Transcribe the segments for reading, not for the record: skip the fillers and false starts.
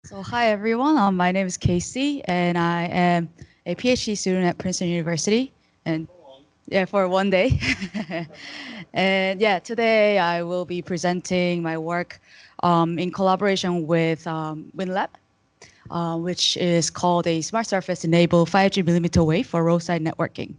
So hi everyone, my name is Casey and I am a PhD student at Princeton University and yeah, for one day. And yeah, today I will be presenting my work in collaboration with WinLab, which is called a Smart Surface Enabled 5G millimeter wave for roadside networking.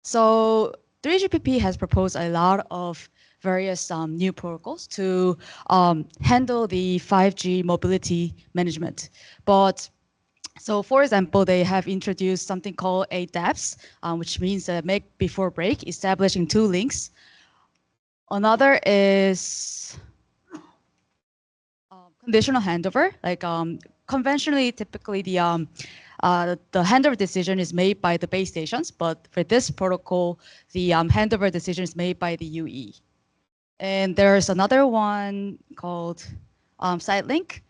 So 3GPP has proposed a lot of various new protocols to handle the 5G mobility management. But so for example, they have introduced something called a DAPS, which means make before break, establishing two links. Another is conditional handover, like conventionally, typically the handover decision is made by the base stations, but for this protocol, the handover decision is made by the UE. And there's another one called SideLink,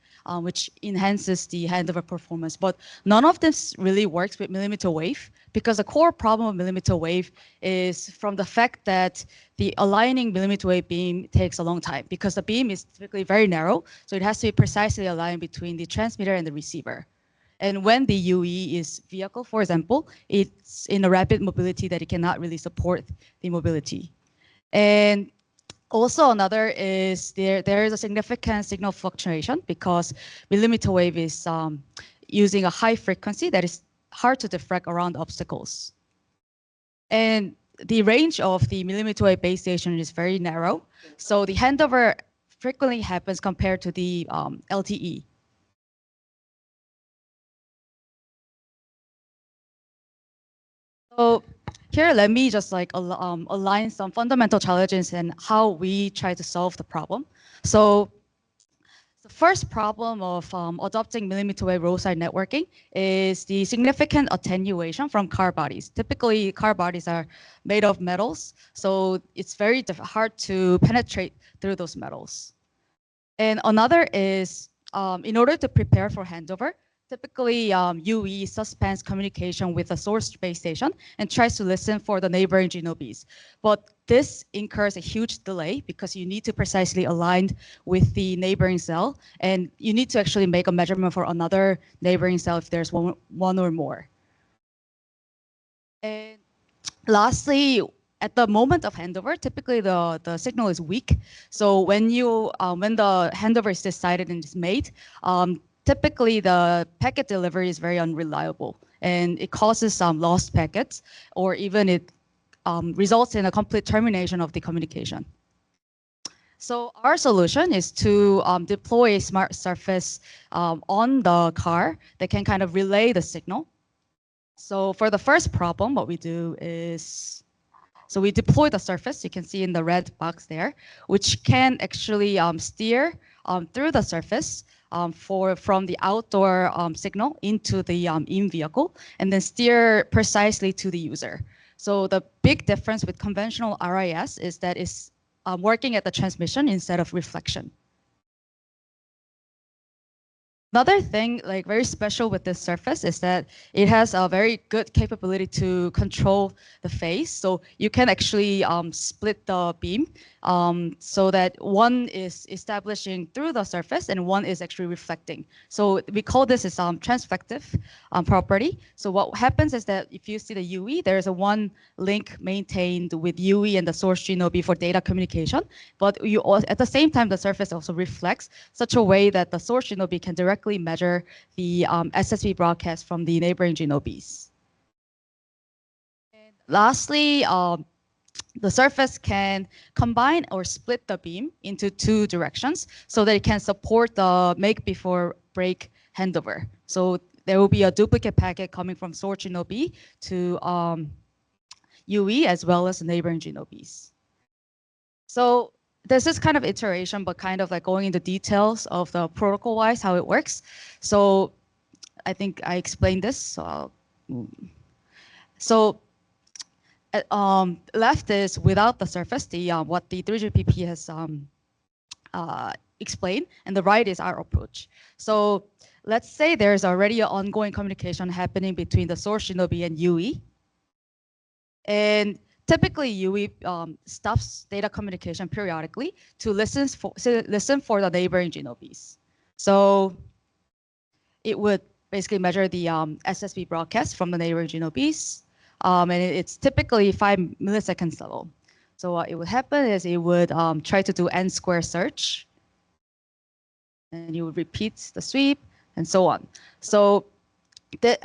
which enhances the handover performance. But none of this really works with millimeter wave because the core problem of millimeter wave is from the fact that the aligning millimeter wave beam takes a long time because the beam is typically very narrow. So it has to be precisely aligned between the transmitter and the receiver. And when the UE is vehicle, for example, it's in a rapid mobility that it cannot really support the mobility. And also, another is there is a significant signal fluctuation because millimeter wave is using a high frequency that is hard to diffract around obstacles. And the range of the millimeter wave base station is very narrow, so the handover frequently happens compared to the LTE. So here, let me just like align some fundamental challenges and how we try to solve the problem. So the first problem of adopting millimeter wave roadside networking is the significant attenuation from car bodies. Typically, car bodies are made of metals, so it's very hard to penetrate through those metals. And another is, in order to prepare for handover, typically UE suspends communication with the source base station and tries to listen for the neighboring GNOBs. But this incurs a huge delay because you need to precisely align with the neighboring cell, and you need to actually make a measurement for another neighboring cell if there's one or more. And lastly, at the moment of handover, typically the signal is weak. So when the handover is decided and is made, typically the packet delivery is very unreliable, and it causes some lost packets, or even it results in a complete termination of the communication. So our solution is to deploy a smart surface on the car that can kind of relay the signal. So for the first problem, what we do is, so we deploy the surface, you can see in the red box there, which can actually steer through the surface from the outdoor signal into the in-vehicle, and then steer precisely to the user. So the big difference with conventional RIS is that it's working at the transmission instead of reflection. Another thing, like very special with this surface, is that it has a very good capability to control the phase. So you can actually split the beam so that one is establishing through the surface and one is actually reflecting. So we call this as transflective property. So what happens is that if you see the UE, there is a one link maintained with UE and the source GNOB for data communication. But you also, at the same time, the surface also reflects such a way that the source GNOB can directly measure the SSB broadcast from the neighboring GNOBs. And lastly, the surface can combine or split the beam into two directions so that it can support the make before break handover. So there will be a duplicate packet coming from source GNOB to UE as well as neighboring GNOBs. So this is kind of iteration, but kind of like going into details of the protocol-wise how it works. So I think I explained this. So left is without the surface, the what the 3GPP has explained, and the right is our approach. So let's say there's already an ongoing communication happening between the source GNOB and UE. And typically UE stops data communication periodically to listen for the neighboring GNOBs. So it would basically measure the SSB broadcast from the neighboring GNOBs, and it's typically 5 milliseconds level. So what it would happen is it would try to do n-square search, and you would repeat the sweep, and so on. So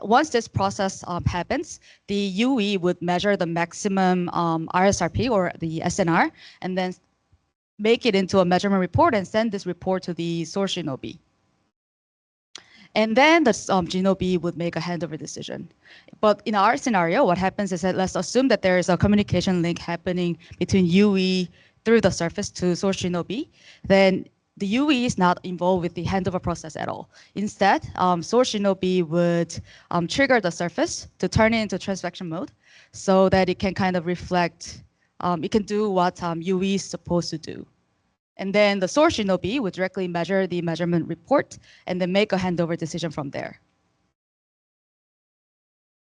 once this process happens, the UE would measure the maximum RSRP or the SNR, and then make it into a measurement report and send this report to the source GNOB. And then the GNOB would make a handover decision. But in our scenario, what happens is that let's assume that there is a communication link happening between UE through the surface to source GNOB. Then the UE is not involved with the handover process at all. Instead, source GNOB would trigger the surface to turn it into transvection mode so that it can kind of reflect, it can do what UE is supposed to do. And then the source GNOB would directly measure the measurement report and then make a handover decision from there.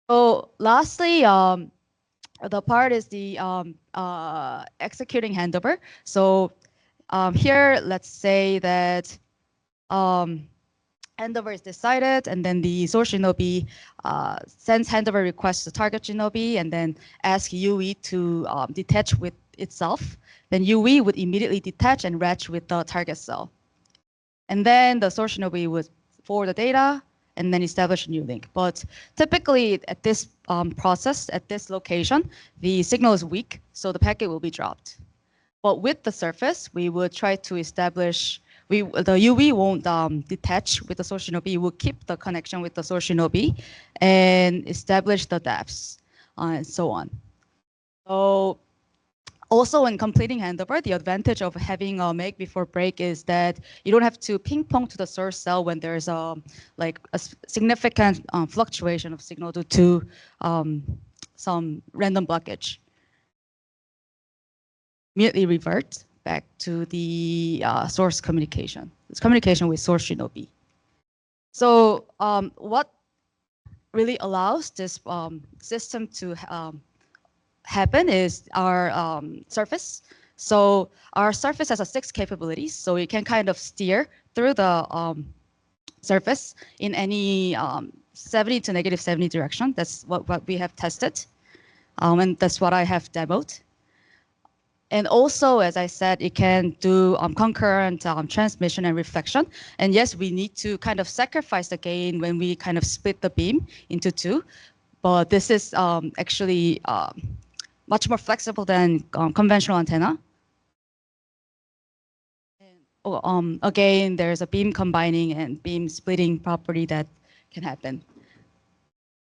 So lastly, the part is the executing handover. So here, let's say that handover is decided, and then the source GNOB sends handover request to target GNOB, and then ask UE to detach with itself. Then UE would immediately detach and match with the target cell. And then the source GNOB would forward the data and then establish a new link. But typically at this process, at this location, the signal is weak, so the packet will be dropped. But with the surface, we would try to establish, the UE won't detach with the source GNOB. It will keep the connection with the source GNOB and establish the depths and so on. So also, when completing handover, the advantage of having a make before break is that you don't have to ping pong to the source cell when there's a significant fluctuation of signal due to some random blockage. Immediately revert back to the source communication. It's communication with source GNOB. So what really allows this system to happen is our surface. So our surface has 6 capabilities. So it can kind of steer through the surface in any 70 to negative 70 direction. That's what we have tested. And that's what I have demoed. And also, as I said, it can do concurrent transmission and reflection. And yes, we need to kind of sacrifice the gain when we kind of split the beam into 2. But this is actually much more flexible than conventional antenna. And, again, there's a beam combining and beam splitting property that can happen.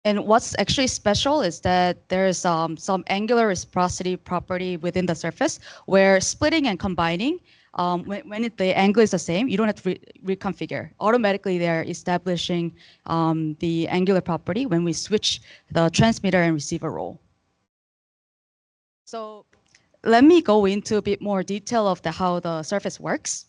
And what's actually special is that there's some angular reciprocity property within the surface where splitting and combining, when the angle is the same, you don't have to reconfigure. Automatically, they're establishing the angular property when we switch the transmitter and receiver role. So let me go into a bit more detail of how the surface works.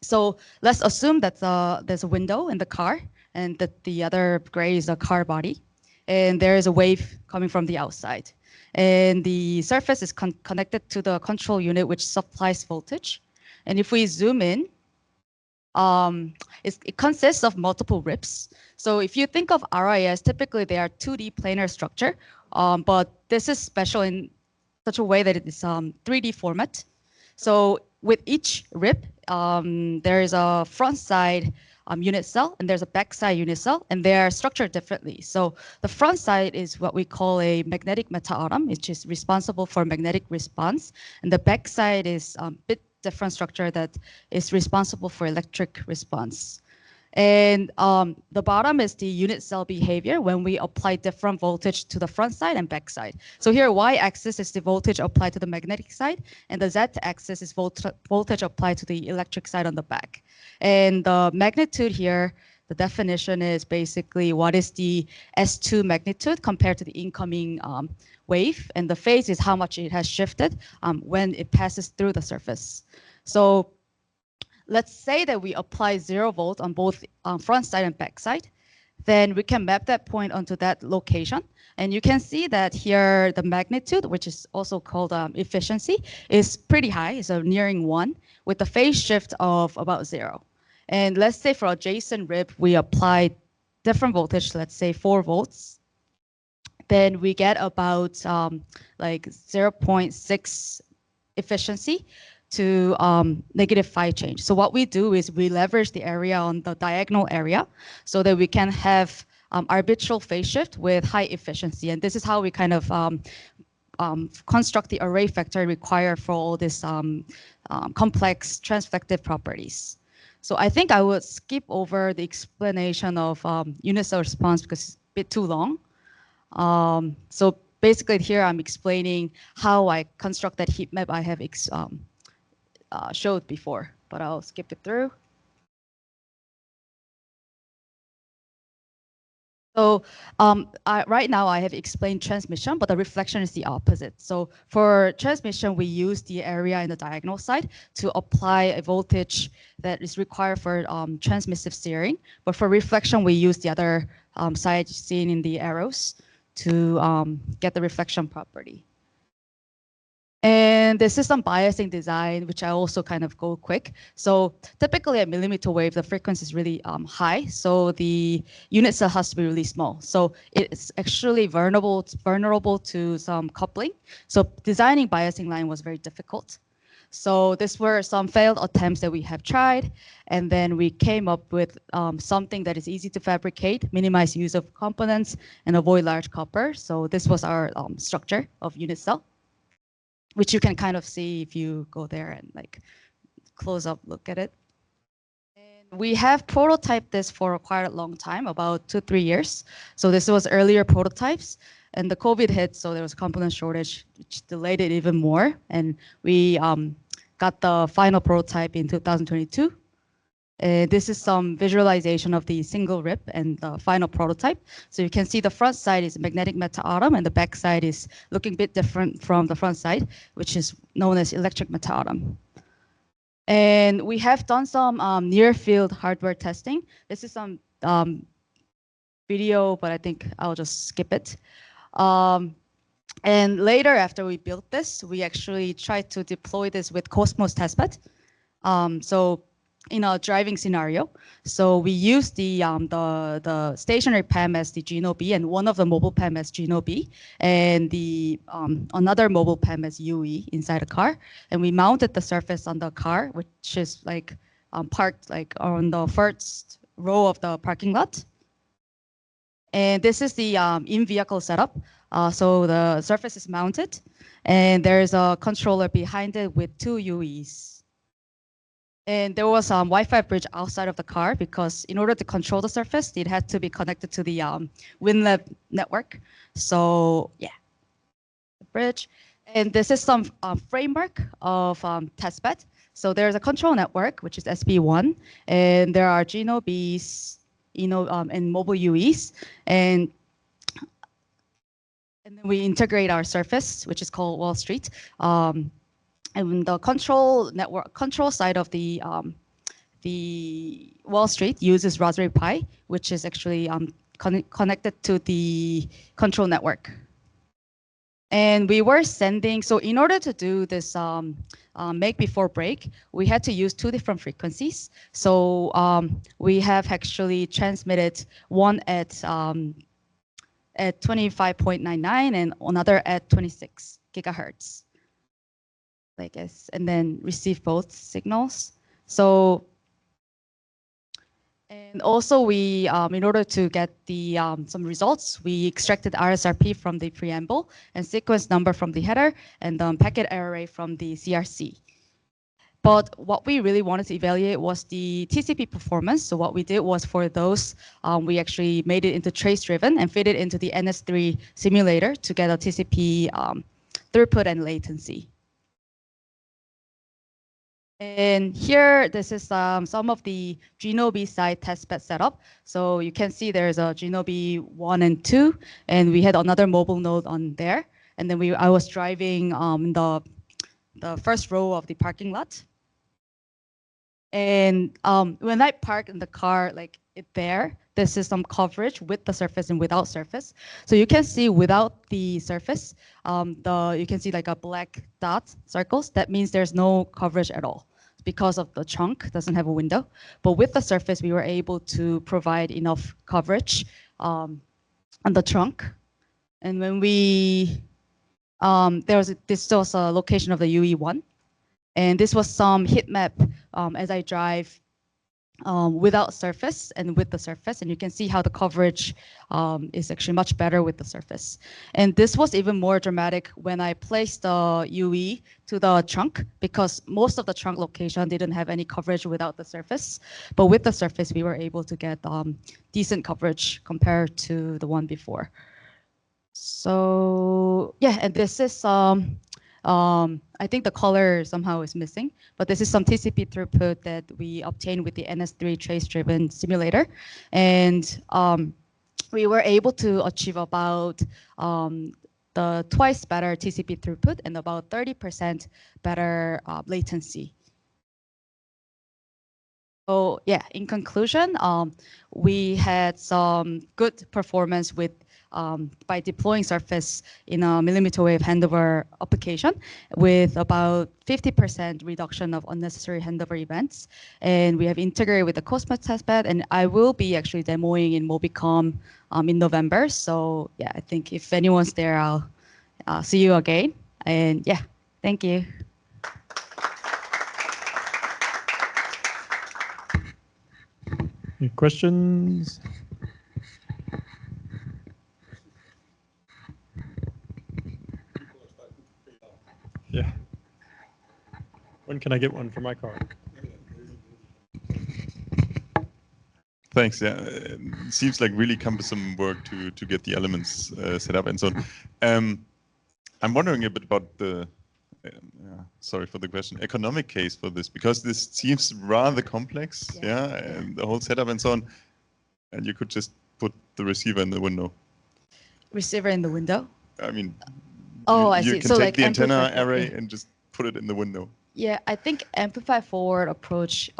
So let's assume that there's a window in the car and that the other gray is a car body. And there is a wave coming from the outside. And the surface is connected to the control unit, which supplies voltage. And if we zoom in, it consists of multiple rips. So if you think of RIS, typically they are 2D planar structure, but this is special in such a way that it is 3D format. So with each rip, there is a front side unit cell and there's a back side unit cell, and they are structured differently. So the front side is what we call a magnetic meta-atom, which is responsible for magnetic response, and the back side is a bit different structure that is responsible for electric response. And the bottom is the unit cell behavior when we apply different voltage to the front side and back side. So here, y-axis is the voltage applied to the magnetic side, and the z-axis is voltage applied to the electric side on the back. And the magnitude here, the definition is basically what is the S2 magnitude compared to the incoming wave, and the phase is how much it has shifted when it passes through the surface. So let's say that we apply 0 volt on both front side and back side. then we can map that point onto that location. And you can see that here the magnitude, which is also called efficiency, is pretty high, it's nearing 1, with a phase shift of about 0. And let's say for adjacent rib, we apply different voltage, let's say 4 volts. Then we get about like 0.6 efficiency to negative phi change. So what we do is we leverage the area on the diagonal area so that we can have arbitral phase shift with high efficiency. And this is how we kind of construct the array factor required for all these complex transflective properties. So I think I would skip over the explanation of unit cell response because it's a bit too long. So basically here I'm explaining how I construct that heat map I have showed before, but I'll skip it through. So right now I have explained transmission, but the reflection is the opposite. So for transmission, we use the area in the diagonal side to apply a voltage that is required for transmissive steering. But for reflection, we use the other side seen in the arrows to get the reflection property. And the system biasing design, which I also kind of go quick. So typically at millimeter wave, the frequency is really high. So the unit cell has to be really small. So it's actually vulnerable to some coupling. So designing biasing line was very difficult. So these were some failed attempts that we have tried. And then we came up with something that is easy to fabricate, minimize use of components, and avoid large copper. So this was our structure of unit cell, which you can kind of see if you go there and like close up look at it. And we have prototyped this for quite a long time, about 2-3 years. So this was earlier prototypes, and the COVID hit, so there was component shortage, which delayed it even more. And we got the final prototype in 2022. This is some visualization of the single rib and the final prototype. So you can see the front side is magnetic metal atom and the back side is looking a bit different from the front side, which is known as electric metal atom. And we have done some near field hardware testing. This is some video, but I think I'll just skip it. And later, after we built this, we actually tried to deploy this with Cosmos testbed. So in a driving scenario, so we use the stationary PAM as the Geno B and one of the mobile PAM as Geno B and the another mobile PAM as UE inside a car, and we mounted the surface on the car, which is like parked like on the first row of the parking lot. And this is the in-vehicle setup. So the surface is mounted, and there's a controller behind it with 2 UEs. And there was a Wi-Fi bridge outside of the car because in order to control the surface, it had to be connected to the WinLab network. So yeah, the bridge. And this is some framework of testbed. So there's a control network, which is SB1, and there are Geno Bs, and mobile UEs, and then we integrate our surface, which is called Wall Street. And the control side of the Wall Street uses Raspberry Pi, which is actually connected to the control network. And we were sending, so in order to do this make before break, we had to use 2 different frequencies. So we have actually transmitted one at 25.99 and another at 26 gigahertz. I guess, and then receive both signals. So, and also we, in order to get the some results, we extracted RSRP from the preamble and sequence number from the header and packet array from the CRC. But what we really wanted to evaluate was the TCP performance. So what we did was for those, we actually made it into trace driven and fit it into the NS3 simulator to get a TCP throughput and latency. And here, this is some of the Geno B side testbed setup. So you can see there's a Geno B 1 and 2, and we had another mobile node on there. And then I was driving the first row of the parking lot. And when I park in the car, like this is some coverage with the surface and without surface. So you can see without the surface, you can see like a black dot circles. That means there's no coverage at all because of the trunk doesn't have a window. But with the surface, we were able to provide enough coverage on the trunk. And when we, this was a location of the UE1. And this was some heat map as I drive without surface and with the surface. And you can see how the coverage is actually much better with the surface. And this was even more dramatic when I placed the UE to the trunk, because most of the trunk location didn't have any coverage without the surface. But with the surface, we were able to get decent coverage compared to the one before. So yeah, and this is I think the color somehow is missing, but this is some TCP throughput that we obtained with the NS3 trace-driven simulator. And we were able to achieve about the twice better TCP throughput and about 30% better latency. So yeah, in conclusion, we had some good performance with by deploying Surface in a mmWave handover application with about 50% reduction of unnecessary handover events. And we have integrated with the Cosmos testbed, and I will be actually demoing in Mobicom in November. So yeah, I think if anyone's there, I'll see you again. And yeah, thank you. Any questions? Yeah. When can I get one for my car? Thanks. Yeah, it seems like really cumbersome work to get the elements set up and so on. I'm wondering a bit about the, sorry for the question, economic case for this, because this seems rather complex. Yeah, and the whole setup and so on. And you could just put the receiver in the window. Receiver in the window? I mean, I you see. can So take like the antenna array and just put it in the window. Yeah, I think amplify forward approach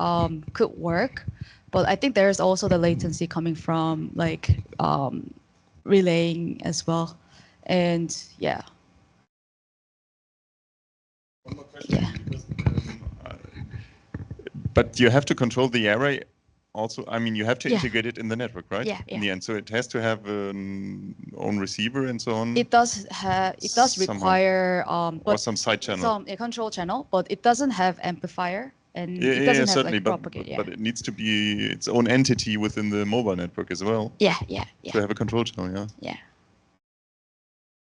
could work, but I think there's also the latency coming from like relaying as well, and yeah. One more question. Yeah. Because, but you have to control the array also. I mean, you have to integrate it in the network, right? Yeah. In the end, so it has to have an own receiver and so on. It does have. It does require or some side channel. Some a control channel, but it doesn't have amplifier, and it doesn't have certainly, like propagate. But it needs to be its own entity within the mobile network as well. Yeah. To have a control channel. Yeah. Yeah.